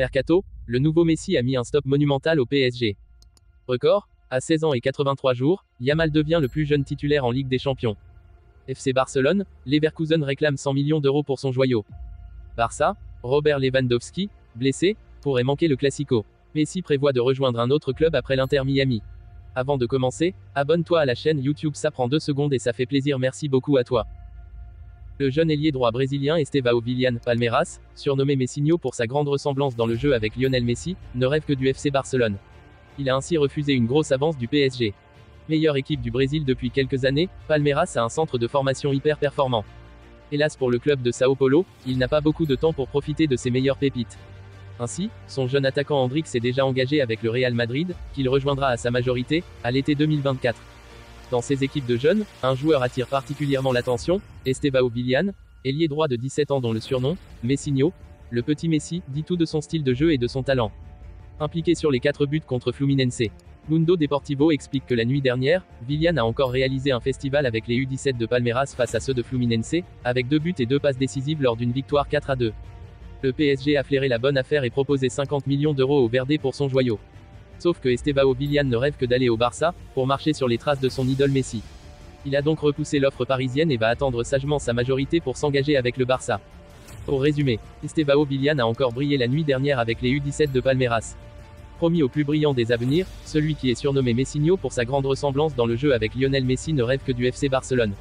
Mercato, le nouveau Messi a mis un stop monumental au PSG. Record, à 16 ans et 83 jours, Yamal devient le plus jeune titulaire en Ligue des Champions. FC Barcelone, Leverkusen réclame 100 millions d'euros pour son joyau. Barça, Robert Lewandowski, blessé, pourrait manquer le Classico. Messi prévoit de rejoindre un autre club après l'Inter Miami. Avant de commencer, abonne-toi à la chaîne YouTube, ça prend 2 secondes et ça fait plaisir, merci beaucoup à toi. Le jeune ailier droit brésilien Estevão Willian Palmeiras, surnommé Messinho pour sa grande ressemblance dans le jeu avec Lionel Messi, ne rêve que du FC Barcelone. Il a ainsi refusé une grosse avance du PSG. Meilleure équipe du Brésil depuis quelques années, Palmeiras a un centre de formation hyper performant. Hélas pour le club de Sao Paulo, il n'a pas beaucoup de temps pour profiter de ses meilleures pépites. Ainsi, son jeune attaquant Hendrik s'est déjà engagé avec le Real Madrid, qu'il rejoindra à sa majorité, à l'été 2024. Dans ces équipes de jeunes, un joueur attire particulièrement l'attention, Estevão Willian, ailier droit de 17 ans dont le surnom, Messinho, le petit Messi, dit tout de son style de jeu et de son talent. Impliqué sur les 4 buts contre Fluminense. Mundo Deportivo explique que la nuit dernière, Willian a encore réalisé un festival avec les U17 de Palmeiras face à ceux de Fluminense, avec 2 buts et 2 passes décisives lors d'une victoire 4-2. Le PSG a flairé la bonne affaire et proposé 50 millions d'euros au Verde pour son joyau. Sauf que Estevão Willian ne rêve que d'aller au Barça, pour marcher sur les traces de son idole Messi. Il a donc repoussé l'offre parisienne et va attendre sagement sa majorité pour s'engager avec le Barça. Pour résumer, Estevão Willian a encore brillé la nuit dernière avec les U17 de Palmeiras. Promis au plus brillant des avenirs, celui qui est surnommé Messinho pour sa grande ressemblance dans le jeu avec Lionel Messi ne rêve que du FC Barcelone.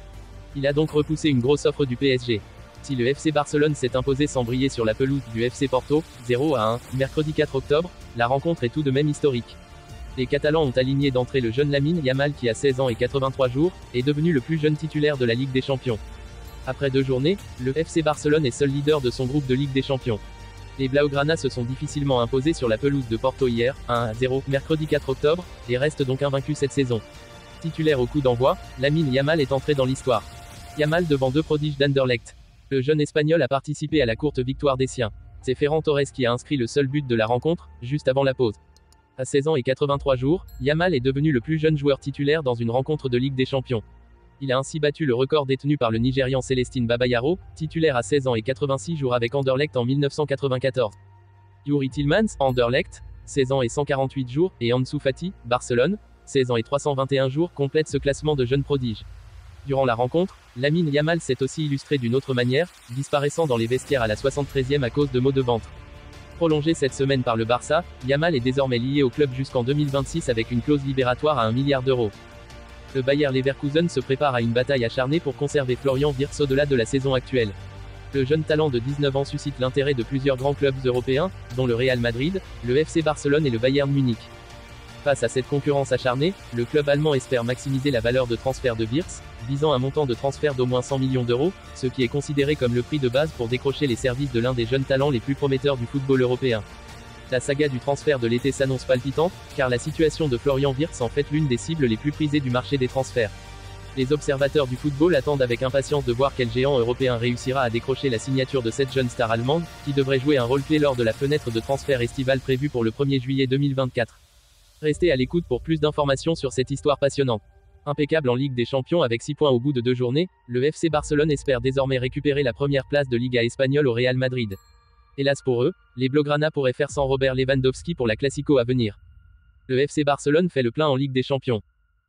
Il a donc repoussé une grosse offre du PSG. Si le FC Barcelone s'est imposé sans briller sur la pelouse du FC Porto, 0-1, mercredi 4 octobre, la rencontre est tout de même historique. Les Catalans ont aligné d'entrée le jeune Lamine Yamal qui a 16 ans et 83 jours, est devenu le plus jeune titulaire de la Ligue des Champions. Après 2 journées, le FC Barcelone est seul leader de son groupe de Ligue des Champions. Les Blaugrana se sont difficilement imposés sur la pelouse de Porto hier, 1-0, mercredi 4 octobre, et restent donc invaincus cette saison. Titulaire au coup d'envoi, Lamine Yamal est entré dans l'histoire. Yamal devant 2 prodiges d'Anderlecht. Le jeune Espagnol a participé à la courte victoire des siens. C'est Ferran Torres qui a inscrit le seul but de la rencontre, juste avant la pause. À 16 ans et 83 jours, Yamal est devenu le plus jeune joueur titulaire dans une rencontre de Ligue des Champions. Il a ainsi battu le record détenu par le Nigérian Célestine Babayaro, titulaire à 16 ans et 86 jours avec Anderlecht en 1994. Youri Tillmans, Anderlecht, 16 ans et 148 jours, et Ansu Fati, Barcelone, 16 ans et 321 jours, complètent ce classement de jeunes prodiges. Durant la rencontre, Lamine Yamal s'est aussi illustré d'une autre manière, disparaissant dans les vestiaires à la 73e à cause de maux de ventre. Prolongé cette semaine par le Barça, Yamal est désormais lié au club jusqu'en 2026 avec une clause libératoire à 1 milliard d'euros. Le Bayer Leverkusen se prépare à une bataille acharnée pour conserver Florian Wirtz au-delà de la saison actuelle. Le jeune talent de 19 ans suscite l'intérêt de plusieurs grands clubs européens, dont le Real Madrid, le FC Barcelone et le Bayern Munich. Face à cette concurrence acharnée, le club allemand espère maximiser la valeur de transfert de Wirtz, visant un montant de transfert d'au moins 100 millions d'euros, ce qui est considéré comme le prix de base pour décrocher les services de l'un des jeunes talents les plus prometteurs du football européen. La saga du transfert de l'été s'annonce palpitante, car la situation de Florian Wirtz en fait l'une des cibles les plus prisées du marché des transferts. Les observateurs du football attendent avec impatience de voir quel géant européen réussira à décrocher la signature de cette jeune star allemande, qui devrait jouer un rôle clé lors de la fenêtre de transfert estivale prévue pour le 1er juillet 2024. Restez à l'écoute pour plus d'informations sur cette histoire passionnante. Impeccable en Ligue des Champions avec 6 points au bout de 2 journées, le FC Barcelone espère désormais récupérer la première place de Liga espagnole au Real Madrid. Hélas pour eux, les Blaugrana pourraient faire sans Robert Lewandowski pour la Classico à venir. Le FC Barcelone fait le plein en Ligue des Champions.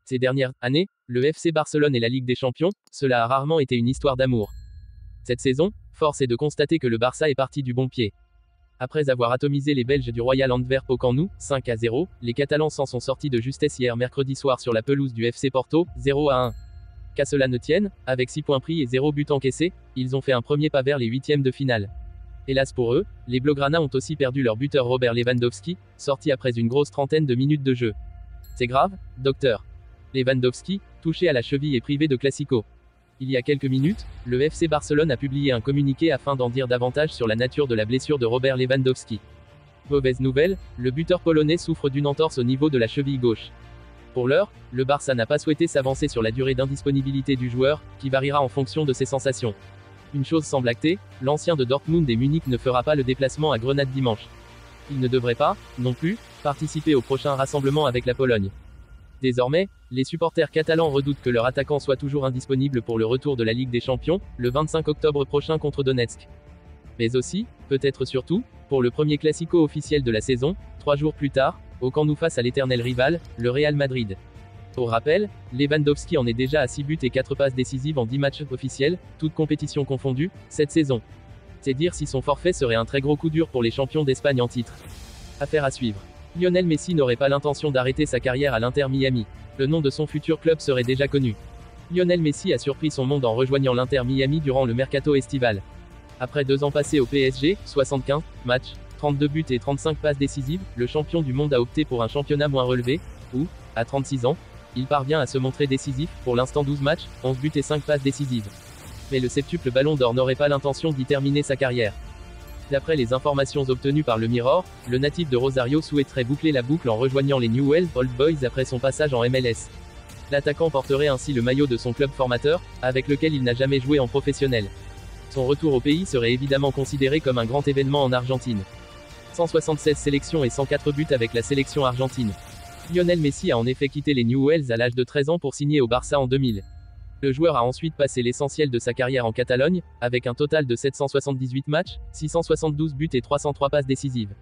Ces dernières années, le FC Barcelone et la Ligue des Champions, cela a rarement été une histoire d'amour. Cette saison, force est de constater que le Barça est parti du bon pied. Après avoir atomisé les Belges du Royal Antwerp au Camp Nou, 5-0, les Catalans s'en sont sortis de justesse hier mercredi soir sur la pelouse du FC Porto, 0-1. Qu'à cela ne tienne, avec 6 points pris et 0 but encaissé, ils ont fait un premier pas vers les 8e de finale. Hélas pour eux, les Blaugrana ont aussi perdu leur buteur Robert Lewandowski, sorti après une grosse trentaine de minutes de jeu. C'est grave, docteur. Lewandowski, touché à la cheville et privé de Classico. Il y a quelques minutes, le FC Barcelone a publié un communiqué afin d'en dire davantage sur la nature de la blessure de Robert Lewandowski. Mauvaise nouvelle, le buteur polonais souffre d'une entorse au niveau de la cheville gauche. Pour l'heure, le Barça n'a pas souhaité s'avancer sur la durée d'indisponibilité du joueur, qui variera en fonction de ses sensations. Une chose semble actée, l'ancien de Dortmund et Munich ne fera pas le déplacement à Grenade dimanche. Il ne devrait pas, non plus, participer au prochain rassemblement avec la Pologne. Désormais, les supporters catalans redoutent que leur attaquant soit toujours indisponible pour le retour de la Ligue des Champions, le 25 octobre prochain contre Donetsk. Mais aussi, peut-être surtout, pour le premier classico officiel de la saison, 3 jours plus tard, au Camp Nou face à l'éternel rival, le Real Madrid. Pour rappel, Lewandowski en est déjà à 6 buts et 4 passes décisives en 10 matchs officiels, toutes compétitions confondues, cette saison. C'est dire si son forfait serait un très gros coup dur pour les champions d'Espagne en titre. Affaire à suivre. Lionel Messi n'aurait pas l'intention d'arrêter sa carrière à l'Inter Miami. Le nom de son futur club serait déjà connu. Lionel Messi a surpris son monde en rejoignant l'Inter Miami durant le mercato estival. Après 2 ans passés au PSG, 75 matchs, 32 buts et 35 passes décisives, le champion du monde a opté pour un championnat moins relevé, où, à 36 ans, il parvient à se montrer décisif, pour l'instant 12 matchs, 11 buts et 5 passes décisives. Mais le septuple Ballon d'Or n'aurait pas l'intention d'y terminer sa carrière. D'après les informations obtenues par le Mirror, le natif de Rosario souhaiterait boucler la boucle en rejoignant les Newell's Old Boys après son passage en MLS. L'attaquant porterait ainsi le maillot de son club formateur, avec lequel il n'a jamais joué en professionnel. Son retour au pays serait évidemment considéré comme un grand événement en Argentine. 176 sélections et 104 buts avec la sélection argentine. Lionel Messi a en effet quitté les Newell's à l'âge de 13 ans pour signer au Barça en 2000. Le joueur a ensuite passé l'essentiel de sa carrière en Catalogne, avec un total de 778 matchs, 672 buts et 303 passes décisives.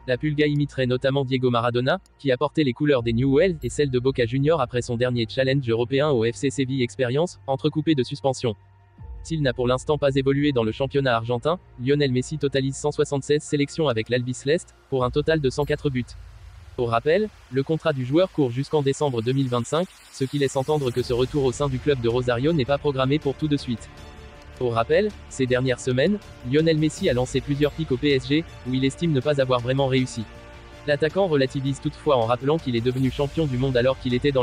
La Pulga imiterait notamment Diego Maradona, qui a porté les couleurs des Newell's et celles de Boca Juniors après son dernier challenge européen au FC Séville Experience, entrecoupé de suspensions. S'il n'a pour l'instant pas évolué dans le championnat argentin, Lionel Messi totalise 176 sélections avec l'Albiceleste, pour un total de 104 buts. Pour rappel, le contrat du joueur court jusqu'en décembre 2025, ce qui laisse entendre que ce retour au sein du club de Rosario n'est pas programmé pour tout de suite. Pour rappel, ces dernières semaines, Lionel Messi a lancé plusieurs pics au PSG, où il estime ne pas avoir vraiment réussi. L'attaquant relativise toutefois en rappelant qu'il est devenu champion du monde alors qu'il était dans la